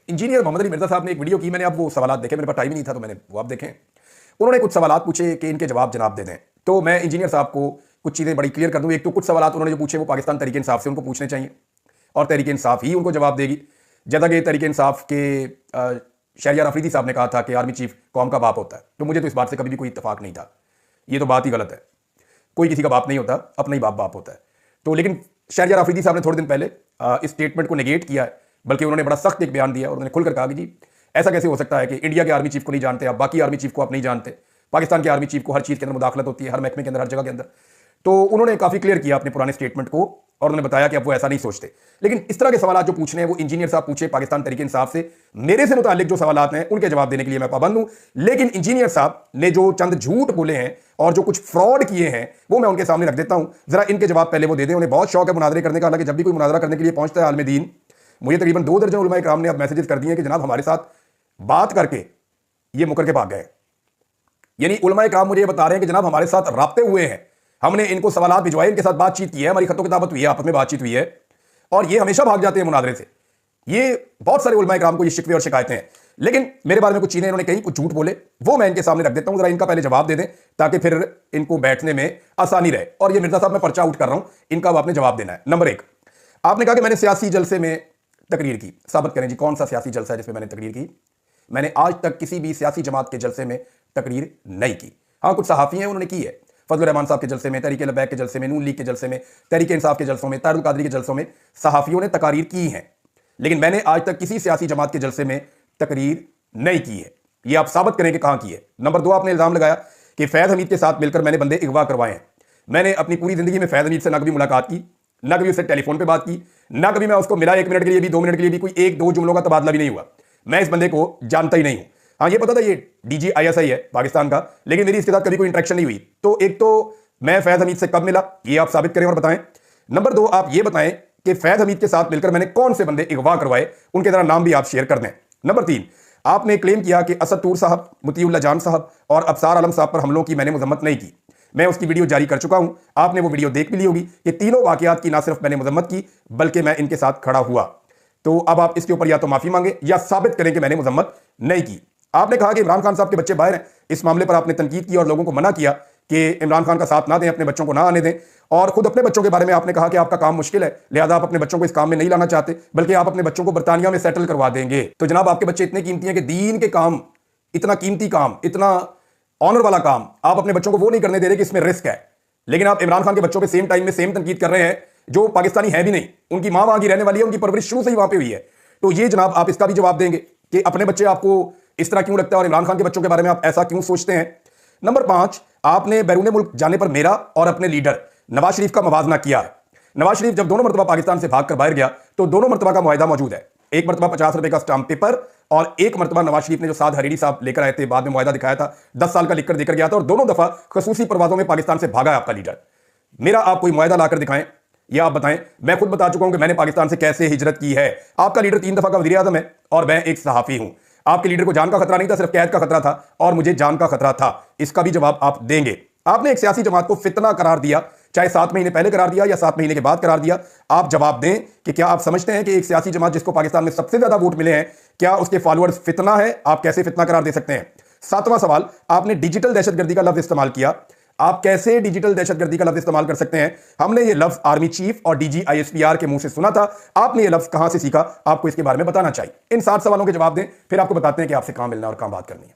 Engineer Mohammad Ali Mirza साहब ने एक वीडियो की, मैंने अब वो सवाल देखे, मेरे पास टाइम ही नहीं था तो मैंने वो आप देखें। उन्होंने कुछ सवाल पूछे कि इनके जवाब जनाब दे दें, तो मैं इंजीनियर साहब को कुछ चीज़ें बड़ी क्लियर कर दूं। एक तो कुछ सवाल उन्होंने जो पूछे वो पाकिस्तान तहरीक इंसाफ से उनको पूछने चाहिए और तहरीक इंसाफ ही उनको जवाब देगी। जैसा कि तहरीक इंसाफ के शहरियार अफरीदी साहब ने कहा था कि आर्मी चीफ कौम का बाप होता है, तो मुझे तो इस बात से कभी भी कोई इत्तेफाक नहीं था। ये तो बात ही गलत है, कोई किसी का बाप नहीं होता, अपना ही बाप बाप होता है। तो लेकिन शहरियार अफरीदी साहब ने थोड़े दिन पहले इस स्टेटमेंट को नेगेट किया है, बल्कि उन्होंने बड़ा सख्त एक बयान दिया और उन्होंने खुलकर कहा कि जी ऐसा कैसे हो सकता है कि इंडिया के आर्मी चीफ को नहीं जानते आप, बाकी आर्मी चीफ को आप नहीं जानते, पाकिस्तान के आर्मी चीफ को हर चीज़ के अंदर मुदाखलत होती है, हर महकमे के अंदर, हर जगह के अंदर। तो उन्होंने काफ़ी क्लियर किया अपने पुराने स्टेटमेंट को और उन्होंने बताया कि अब वो ऐसा नहीं सोचते। लेकिन इस तरह के सवाल जो पूछने हैं वो इंजीनियर साहब पूछे पाकिस्तान तहरीक इंसाफ से, मेरे से मुतालिक जो सवाल हैं उनके जवाब देने के लिए मैं पाबंद हूं। लेकिन इंजीनियर साहब ने जो चंद झूठ बोले हैं और जो कुछ फ्रॉड किए हैं वो मैं उनके सामने रख देता हूं, जरा इनके जवाब पहले वो दे दें। उन्हें बहुत शौक है मुनाजरे करने का, हालांकि जब भी कोई मुनाजरा करने के लिए पहुंचता है आलम दीन, मुझे तकरीबन 2 दर्जन उलमा इकराम ने अब मैसेजेस कर दिए कि जनाब हमारे साथ बात करके ये मुकर के भाग गए। यानी उलमा इकराम मुझे बता रहे हैं कि जनाब हमारे साथ राब्ते हुए हैं, हमने इनको सवालात भिजवाए, इनके साथ बातचीत की है, हमारी खतों किताबत हुई है, आपस में बातचीत हुई है, और ये हमेशा भाग जाते हैं मुनाजरे से। ये बहुत सारे उलमा इकराम को ये शिकवे और शिकायतें हैं। लेकिन मेरे बारे में कुछ चीजें इन्होंने कही, कुछ झूठ बोले, वो मैं इनके सामने रख देता हूं, जरा इनका पहले जवाब दे दें ताकि फिर इनको बैठने में आसानी रहे। और ये मिर्जा साहब मैं पर्चा आउट कर रहा हूं, इनका आपने जवाब देना है। नंबर 1, आपने कहा कि मैंने सियासी जलसे में तकरीर की। साबित करें जी कौन सा सियासी जलसा है जिसमें मैंने तकरीर की। मैंने आज तक किसी भी सियासी जमात के जलसे में तकरीर नहीं की। हाँ, कुछ सहाफ़ी हैं उन्होंने की है, फजल रहमान साहब के जलसे में, तहरीक लबैक के जलसे में, नून लीग के जलसे में, तहरीक इंसाफ के जलसों में, तारुल कादरी के जलसों में सहाफ़ियों ने तकारीर की हैं। लेकिन मैंने आज तक किसी सियासी जमात के जलसे में तकरीर नहीं की है। ये आप साबित करें कि कहां की है। नंबर 2, आपने इल्जाम लगाया कि फैज़ हमीद के साथ मिलकर मैंने बंदे अगवा करवाए हैं। मैंने अपनी पूरी जिंदगी में फैज़ हमीद से ना कभी मुलाकात की, ना कभी उससे टेलीफोन पर बात की, ना कभी मैं उसको मिला 1 मिनट के लिए भी, 2 मिनट के लिए भी, कोई 1-2 जुमलों का तबादला भी नहीं हुआ। मैं इस बंदे को जानता ही नहीं हूं। हाँ, ये पता था ये DG ISI है पाकिस्तान का, लेकिन मेरी इसके साथ कभी कोई इंटरेक्शन नहीं हुई। तो एक तो मैं फैज़ हमीद से कब मिला ये आप साबित करें और बताएं। नंबर 2, आप ये बताएं कि फैज़ हमीद के साथ मिलकर मैंने कौन से बंदे अगवा करवाए, उनके जरा नाम भी आप शेयर कर दें। नंबर 3, आपने क्लेम किया कि असद तूर साहब, मुतीउल्लाह जान साहब और अबसार आलम साहब पर हमलों की मैंने मजम्मत नहीं की। मैं उसकी वीडियो जारी कर चुका हूं, आपने वो वीडियो देख भी ली होगी कि तीनों वाकयात की ना सिर्फ मैंने मजम्मत की बल्कि मैं इनके साथ खड़ा हुआ। तो अब आप इसके ऊपर या तो माफी मांगे या साबित करें कि मैंने मजम्मत नहीं की। आपने कहा कि इमरान खान साहब के बच्चे बाहर हैं, इस मामले पर आपने तनकीद की और लोगों को मना किया कि इमरान खान का साथ ना दें, अपने बच्चों को ना आने दें, और खुद अपने बच्चों के बारे में आपने कहा कि आपका काम मुश्किल है, लिहाजा आप अपने बच्चों को इस काम में नहीं लाना चाहते, बल्कि आप अपने बच्चों को बरतानिया में सेटल करवा देंगे। तो जनाब आपके बच्चे इतने कीमती हैं कि दीन के काम, इतना कीमती काम, इतना ऑनर वाला काम आप अपने बच्चों को वो नहीं करने दे रहे कि इसमें रिस्क है। लेकिन आप इमरान खान के बच्चों पे सेम टाइम में सेम तनकीद कर रहे हैं जो पाकिस्तानी है भी नहीं, उनकी मां वहां की रहने वाली है, उनकी परवरिश शुरू से ही वहां पे हुई है। तो ये जनाब आप इसका भी जवाब देंगे कि अपने बच्चे आपको इस तरह क्यों लगता है और इमरान खान के बच्चों के बारे में आप ऐसा क्यों सोचते हैं। नंबर 5, आपने बैरून मुल्क जाने पर मेरा और अपने लीडर नवाज शरीफ का मवाजना किया है। नवाज शरीफ जब दोनों मरतबा पाकिस्तान से भागकर बाहर गया तो दोनों मरतबा का मुआहिदा मौजूद है। एक मरतबा 50 रुपए का स्टाम्प पेपर और एक मरतबा नवाज शरीफ ने जो साद हरीरी साहब लेकर आए थे, बाद में मुआहिदा दिखाया था, 10 साल का लिखकर देकर गया था, और दोनों दफा खसूसी परवाजों में पाकिस्तान से भागा है आपका लीडर। मेरा आप कोई मुआहिदा लाकर दिखाएं या आप बताएं। मैं खुद बता चुका हूं कि मैंने पाकिस्तान से कैसे हिजरत की है। आपका लीडर 3 दफा का वज़ीर आज़म है और मैं एक सहाफ़ी हूं। आपके लीडर को जान का खतरा नहीं था, सिर्फ कैद का खतरा था, और मुझे जान का खतरा था। इसका भी जवाब आप देंगे। आपने एक सियासी जमात को फितना करार दिया, चाहे 7 महीने पहले करार दिया या 7 महीने के बाद करार दिया। आप जवाब दें कि क्या आप समझते हैं कि एक सियासी जमात जिसको पाकिस्तान में सबसे ज्यादा वोट मिले हैं, क्या उसके फॉलोअर्स फितना है? आप कैसे फितना करार दे सकते हैं? 7वां सवाल, आपने डिजिटल दहशतगर्दी का लफ्ज इस्तेमाल किया। आप कैसे डिजिटल दहशतगर्दी का लफ्ज इस्तेमाल कर सकते हैं? हमने ये लफ्ज आर्मी चीफ और DG ISPR के मुंह से सुना था। आपने ये लफ्ज कहां से सीखा? आपको इसके बारे में बताना चाहिए। इन 7 सवालों के जवाब दें, फिर आपको बताते हैं कि आपसे कहां मिलना और कहां बात करनी है।